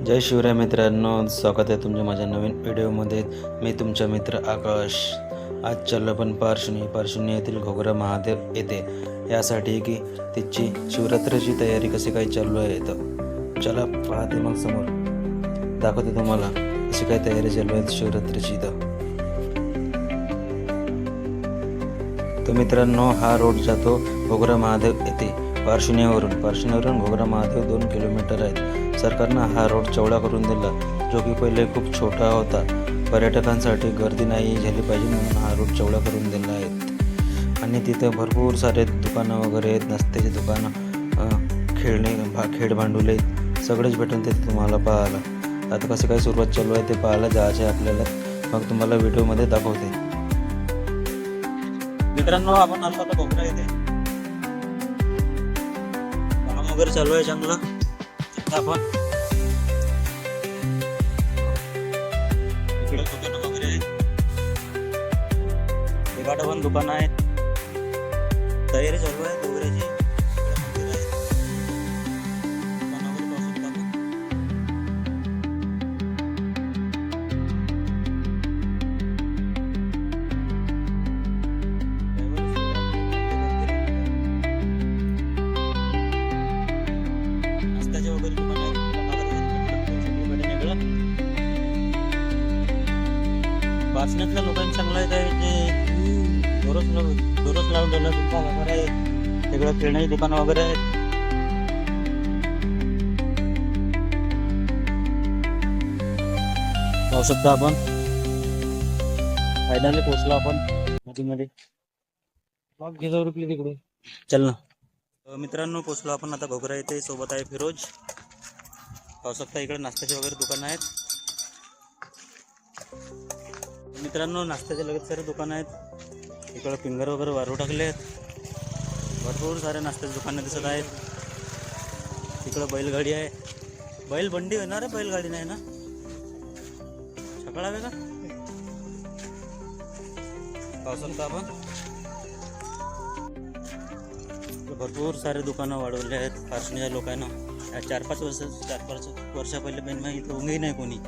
जय शिवराय मित्रांनो, स्वागत आहे तुमच्या माझ्या नवीन व्हिडिओमध्ये. मी तुमचा मित्र आकाश. आज चाललो पण पारशिवनी येथील घोगरा महादेव येथे, यासाठी की तिची शिवरात्रीची तयारी कशी काय चालू आहे. तर चला पाहते, मग समोर दाखवते तुम्हाला कशी काय तयारी चालू आहे शिवरात्रीची. तर मित्रांनो, हा रोड जातो घोगरा महादेव येथे. पारशिवनीवरून घोगरा महादेव 2 किलोमीटर आहेत. सरकारनं हा रोड चौडा करून दिला, जो की पहिले खूप छोटा होता. पर्यटकांसाठी गर्दी नाही झाली पाहिजे म्हणून हा रोड चौडा करून दिला आहे. आणि तिथं भरपूर सारे दुकानं वगैरे आहेत, नाश्त्याची दुकानं, खेळ भांडुले सगळेच भेटून ते तुम्हाला पाहायला. आता कसं काय सुरुवात चालू आहे ते पाहायला जायचं आहे आपल्याला. मग तुम्हाला व्हिडिओमध्ये दाखवते. मित्रांनो, आपण आलो आता घोगरा येथे. काम वगैरे चालू आहे चांगलं. आपण इकडे दुकान वगैरे आहेत, एखादं पण दुकान आहे. तयारी चालू आहे घोगऱ्याची. वाचण्यातल्या लोकांनी चांगलं आहे काय, जे दररोज लावून ठेवलं दुकान वगैरे आहे. सगळं खेळण्याची दुकानं वगैरे आहेत. पाहू शकता आपण फायनली पोहोचलो आपण मध्ये. तिकडे चल ना. मित्रांनो, पोहोचलो आपण आता घोगरा येथे. सोबत आहे फिरोज. पाहू शकता इकडे नाश्त्याचे वगैरे दुकान आहेत. मित्रांनो, नाश्त्याचे लगेच सारे दुकान आहेत. इकडं फिंगर वगैरे वारू टाकले आहेत. भरपूर सारे नाश्त्याचे दुकानं दिसत आहेत. इकडं बैलगाडी आहे. बैलबंडी होणार आहे, बैलगाडी नाही ना. सकाळ का पाहू शकता आपण. भरपूर सारे दुकानं वाढवले आहेत पारशिवनीच्या लोकांना. 4-5 वर्ष पहिले पण इथं उंगही नाही कोणी.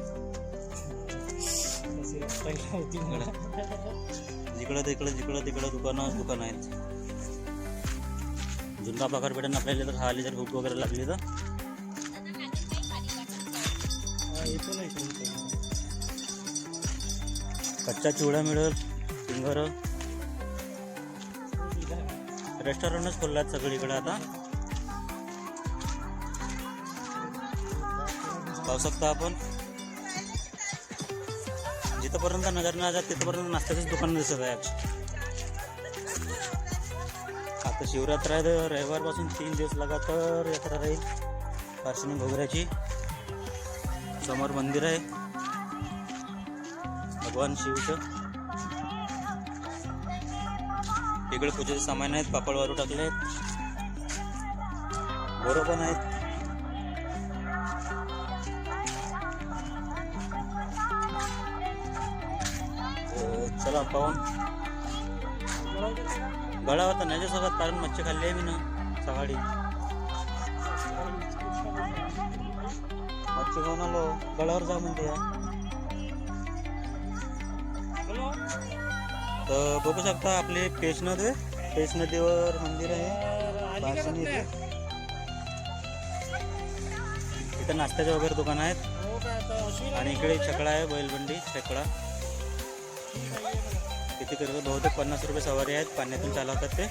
जिकडं दुकानं आहेत. झुणका भाकर भेटेन आपल्याला तर खाली, जर भूक वगैरे लागली तर. कच्चा चिवडा मिळेल. फिंगर रेस्टॉरंटच खोलले आहेत सगळीकडे आता. पाहू शकता आपण. जिथपर्यंत नजर नाही जात तिथपर्यंत नाश्त्याचीच दुकान दिसत आहे. आता शिवरात्र आहे तर रविवारपासून 3 दिवस लगातार यात्रा राहील पारशिवनी घोगऱ्याची. समोर मंदिर आहे भगवान शिवचं. इकडे पूजेचे सामान आहेत. पापड वारू टाकले आहेत. बोरं पण आहेत. चला पाहून. गळावर तर नाही सोबत, कारण मच्छी खाल्ली आहे मी ना सकाळी. मच्छी खाऊन आलो. गळावर जा म्हणते. तर बघू शकता आपले पेश नदीवर मंदिर आहे पारशिवनी येथे. इथं नाश्त्याचे वगैरे दुकान आहेत. आणि इकडे छकडा आहे, बैलबंडी छकडा. किती करतो, बहुतेक 50 रुपये सवारी आहेत. पाण्यातून चालवतात ते.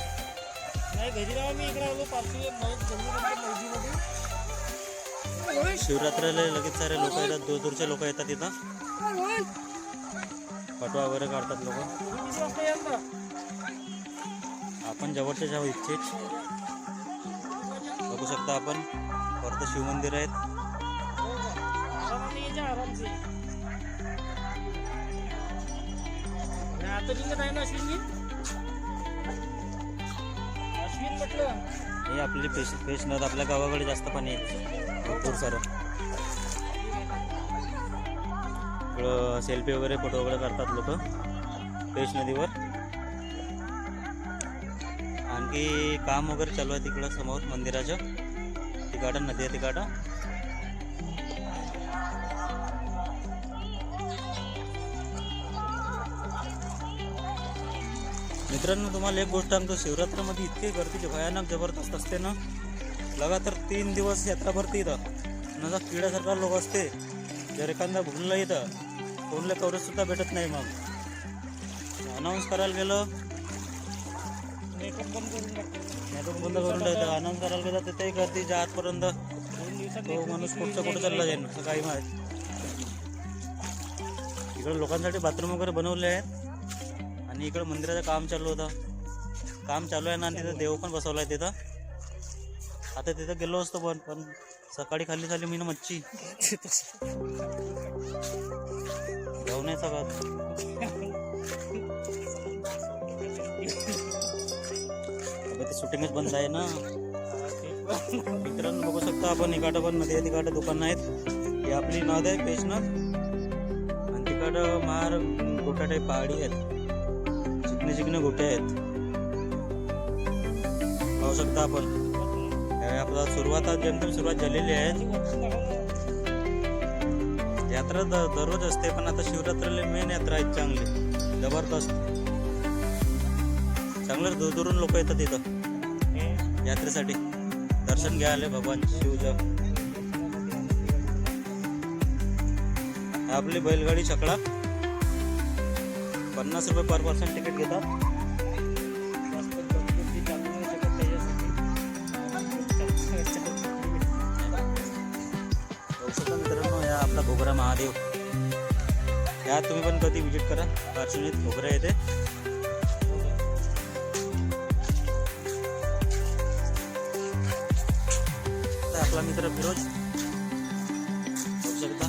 शिवरात्रीला लगेच सारे लोक येतात, दूरचे लोक येतात इथं. फोटो वगैरे काढतात लोक. आपण जवळचे जाऊ इच्छेच. बघू शकता आपण. परत शिवमंदिर आहेत. हे आपली पेश नद. आपल्या गावाकडे जास्त पाणी आहे भरपूर सारं. इकडं सेल्फी वगैरे फोटो वगैरे करतात लोक पेश नदीवर. आणखी काम वगैरे चालू आहे तिकडं समोर मंदिराचं. तिकडं नदी आहे तिकडं. मित्रांनो, तुम्हाला एक गोष्ट सांगतो, शिवरात्रीमध्ये इतकी गर्दी भयानक जबरदस्त असते ना. लगातार 3 दिवस यात्रा भरते इथं. नजा किड्यासारखा लोक असते. जर एखादा भुलला इथं कोणले कवरेज सुद्धा भेटत नाही. मग अनाऊन्स करायला गेलं, नेटवर्क बंद करून टाकतं. अनाऊन्स करायला गेलं तर ते गर्दीच्या आतपर्यंत तो माणूस कुठं चालला जाईल असं काही माहीत. इकडे लोकांसाठी बाथरूम वगैरे बनवले आहेत आणि इकडे मंदिराचं काम चालू होतं. काम चालू आहे ना, आणि तिथं देव पण बसवला आहे तिथं. आता तिथं गेलो असतो पण सकाळी खाल्ली झाली मी ना मच्छी. जाऊ नाही सगळं. ते शूटिंगच बंद आहे ना. मित्रांनो, बघू शकता आपण इकडं पण नदी आहे, तिकडं दुकान आहेत. ही आपली नद आहे पेश नद, आणि तिकडं मार गोटा टाईप पहाडी आहेत, चिकने गोटे आहेत. पाहू शकता आपण. आपला सुरुवात आज जेमतेम सुरुवात झालेली आहे. यात्रा दररोज असते, पण आता शिवरात्रीला मेन यात्रा आहे चांगली जबरदस्त. चांगलं दूरदूरून लोक येतात इथं यात्रेसाठी दर्शन घ्यायला भगवान शिवचं. आपली बैलगाडी छकडा 50 रुपये पर पर्सन तिकीट घेतात. मित्रांनो, या आपला घोगरा महादेव, या तुम्ही पण कधी विजिट करा. पार्श्वनीत घोगरा येते. आपला मित्र फिरोज बघू शकता,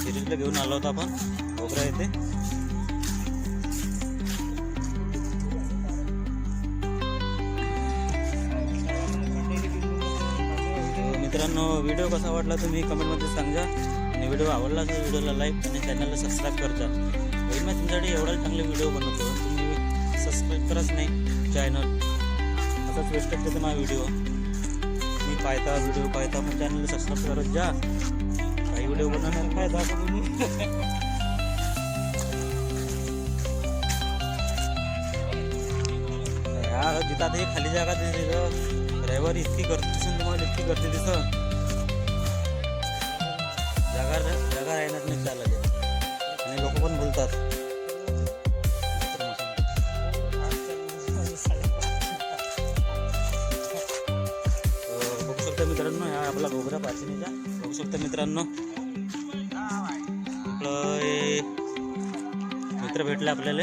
फिरोजला घेऊन आलो होता आपण. घोगरा येते. मित्रांनो, व्हिडिओ कसा वाटला तुम्ही कमेंटमध्ये सांगा, आणि व्हिडिओ आवडला तर व्हिडिओला लाईक आणि चॅनलला सबस्क्राईब करता. मी तुमच्यासाठी एवढा चांगले व्हिडिओ बनवतो, तुम्ही सबस्क्राईब करत नाही चॅनल. असाच वेस्ट करते माझा व्हिडिओ. मी व्हिडिओ पाहता पण चॅनलला सबस्क्राईब करत जा. काही व्हिडिओ बनवण्याला काय दाखवतो तुम्ही. जिथं आता हे खाली जागा तिथं रविवारी इतकी गर्दी दिसेल तुम्हाला, इतकी गर्दी दिसत. जागा राहणार नाही चालले, आणि लोक पण बोलतात. बघू शकता मित्रांनो, हा आपला घोगरा पार्श्वनीचा. बघू शकता मित्रांनो, आपलं मित्र भेटले आपल्याला.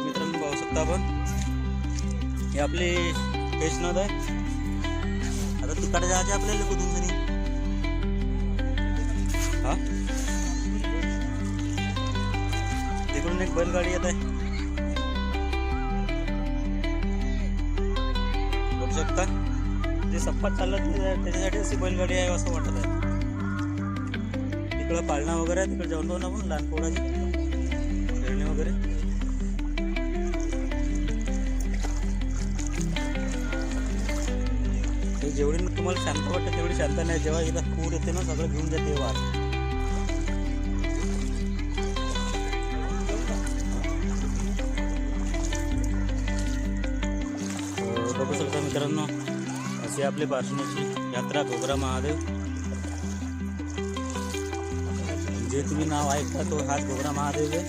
मित्रांनो, पाहू शकता आपण, ही आपली पेश नद आहे. आता तिकडे जायचे आपल्याला कुठून तरी. हा, तिकडून एक बैलगाडी येत आहे. बघू शकता, जे सप्पात चालत त्याच्यासाठी अशी बैलगाडी आहे असं वाटत आहे. तिकडं पाळणा वगैरे आहे, तिकडे जाऊन आपण लहान पोराची खेळणे वगैरे. जेवढी तुम्हाला शांत वाटतं तेवढी शांत नाही. जेव्हा इथं पूर येते ना, सगळं घेऊन जाते वाट. बघू शकता मित्रांनो, अशी आपली पार्श्वनीची यात्रा घोगरा महादेव. जे तुम्ही नाव ऐकता तो हाच घोगरा महादेव आहे.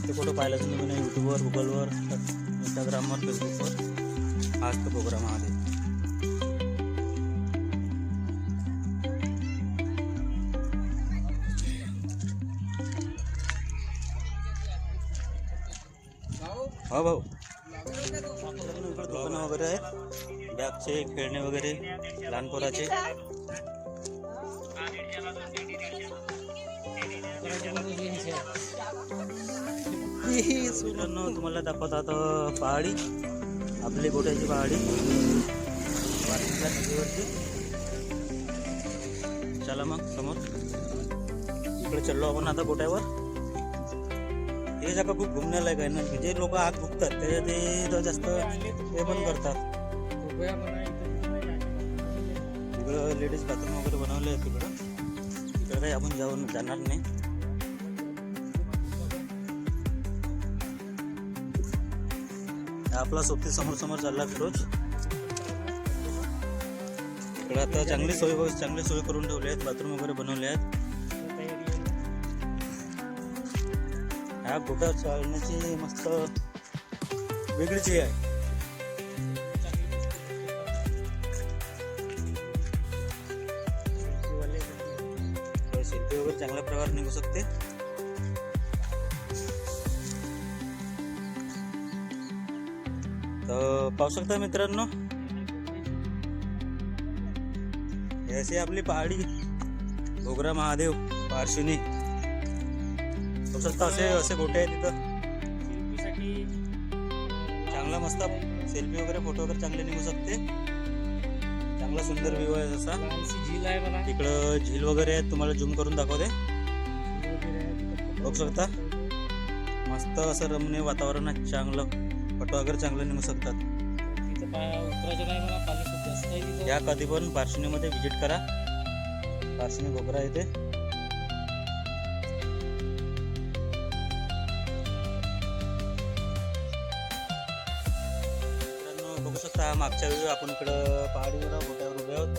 ते फोटो पाहिला तुम्ही नाही यूट्यूबवर, गुगलवर, इंस्टाग्रामवर, फेसबुकवर. हाच तो घोगरा महादेव. हा भाऊ, इकडे दुकानं वगैरे आहेत, बॅगचे, खेळणे वगैरे, लहान पोराचे. तुम्हाला दाखवतात पहाडी, आपली गोट्याची पहाडी नदीवरची. चला मग समोर इकडे चाललो आपण आता गोट्यावर. हे जागा खूप घुमण्यालायक आहे ना. जे लोक आत घुमतात त्याच्यात ते जास्त हे पण करतात. तिकडं लेडीज बाथरूम वगैरे बनवले आहेत. तिकडं काही आपण जाणार नाही. आपला सोबती समोर समोर चालला फिरोज. इकडे आता चांगली सोय करून ठेवली आहेत. बाथरूम वगैरे बनवले आहेत. ह्या गोटा चालण्याची मस्त वेगळीच हे आहे. सेल्फी वगैरे चांगल्या प्रकारे निघू शकते. तर पाहू शकता मित्रांनो, हे अशी आपली पहाडी घोगरा महादेव पार्श्वनी. पाहू शकता असे गोटे आहेत तिथं. चांगला मस्त सेल्फी वगैरे फोटो वगैरे चांगले निघू शकते. चांगला सुंदर व्ह्यू आहे असा. झील आहे बघा. तिकडं झील वगैरे आहेत. तुम्हाला झूम करून दाखवते. बघू शकता मस्त असं रमणीय वातावरण आहे. चांगलं फोटो वगैरे चांगलं निघू शकतात. उतरायचं नाही बघा, पाणी खूप जास्त आहे तिथं. या कधी पण पार्श्वनीमध्ये व्हिजिट करा. पार्श्वनी घोगरा येते. बघू शकता मागच्या वेळी आपण इकडं पहाडीवर गोट्यावर उभे आहोत.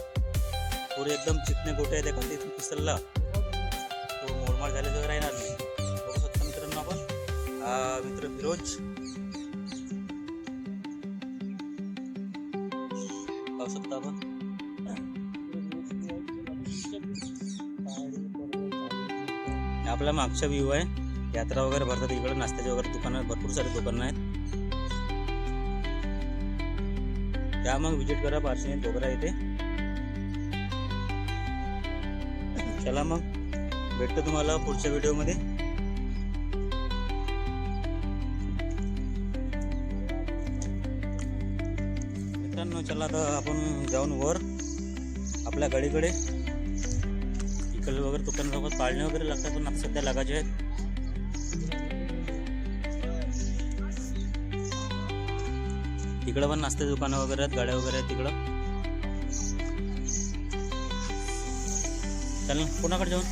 पुढे एकदम चिकने गोटे आहेत. एखादी इथून पिसरला तो मोडमाड झाल्याशिवाय राहणार नाही. बघू शकता मित्रांनो आपण. हा मित्र फिरोज. पाहू शकता आपण. आपला मागचा व्ह्यू आहे. यात्रा वगैरे भरतात इकडे. नाश्त्याचे वगैरे दुकानं, भरपूर सारे दुकानं आहेत. त्या मग विजिट करा पार्श्वनी घोगरा येते. चला मग भेटतो तुम्हाला पुढच्या व्हिडिओमध्ये. मित्रांनो चला आता आपण जाऊन वर आपल्या गाडीकडे. इकडे वगैरे दुकानासोबत पाळणे वगैरे लागतात, पण आता सध्या लागायचे आहेत. तिकडं पण नाश्त्याची दुकानं वगैरे आहेत, गाड्या वगैरे आहेत तिकडं. चल कोणाकडे जाऊन